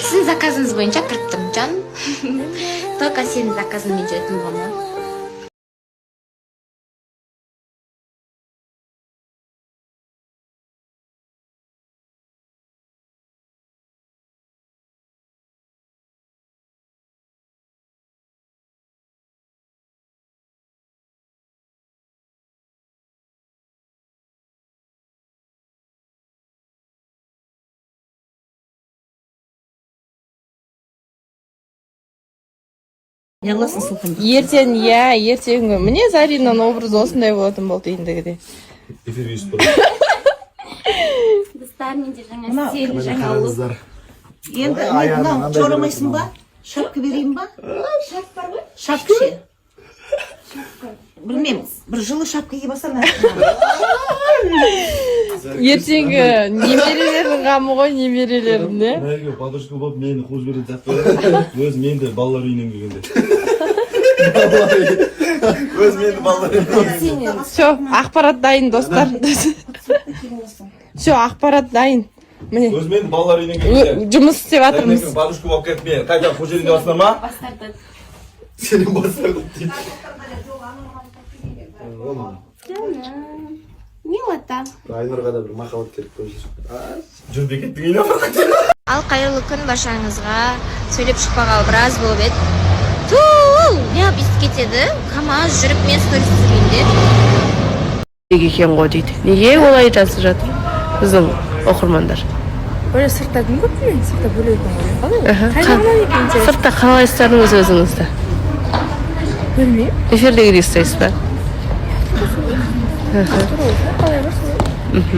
Сіздің заказыңыз бойынша кірттім, жан. Только сенің заказыңмен жүретін болмай. Неғыласың сылқым? Ертең міне Заринаның образы осындай болатын болды ендігіде. Эфир үйіс бір. Достар, менде жаңа стиль, жаңа лук. Енді мынау жорамайсың ба? Шапка берейін ба? Шапка бар ғой? Шапка ше? Білмеймін, бір жылы шапка киіп алсаң. Ертеңгі немерелердің қамы ғой, немерелердің, не? Мәйгі подружка болып мені қуып жіберетін сияқты. Өз менді балалар үйінен келгенде. Өз менді балалар үйінен. Все, ақпарат дайын, достар. Все, ақпарат дайын. Міне. Өз менді балалар үйінен келгенде. Жұмыс істеп жатырмыз. Подружка болып кетіп мен. Қайда қожелінде басынар ма? Бастарды. Сенің бастарды дейді. Милота. Айнұрға да бір махаббат керек көзір. Жүрді кеттің елі ма? Ал қайырлы күн баршаңызға. Сөйлеп шықпағалы біраз болып еді. Туу! Не естіп кетеді? КамАЗ жүріп мен сторис түсіргенде. Неге екен ғой дейді. Неге олай жазып жатыр біздің оқырмандар? Öyle sırtta gün götürmeyin, sırtta böyle yapın. Hayvanlar yıkayınca. Сыртта қалайсыздарыңыз өзіңізді? Bilmeyeyim. Эфирде кіресіз бе?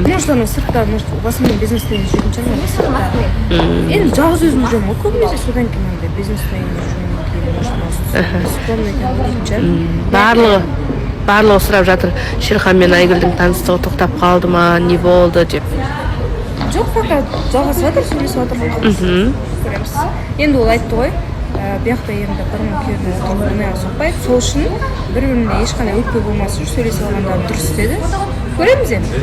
Может, ана сыртта, может, басыммен бизнестен жүрген шығар, сыртта. Енді жалғыз өзім жүремін ғой, көбінесе содан кейін андай бизнестен жүргеннен кейін, может, скромный екен дейтін шығар. Барлығы сұрап жатыр. Шерхан мен Айгүлдің таныстығы тоқтап қалды ма, не болды деп. Жоқ, фақат жалғасып жатыр, сөйлесіп жатыр. Көреміз. Енді ол айтты ғой, бұяқта енді бұрын күйеуді тұрмайға соқпайды. Сол үшін бір-біріне ешқандай өкпе болмас үшін сөйлесіп алғанда дұрыс деді. Көреміз енді.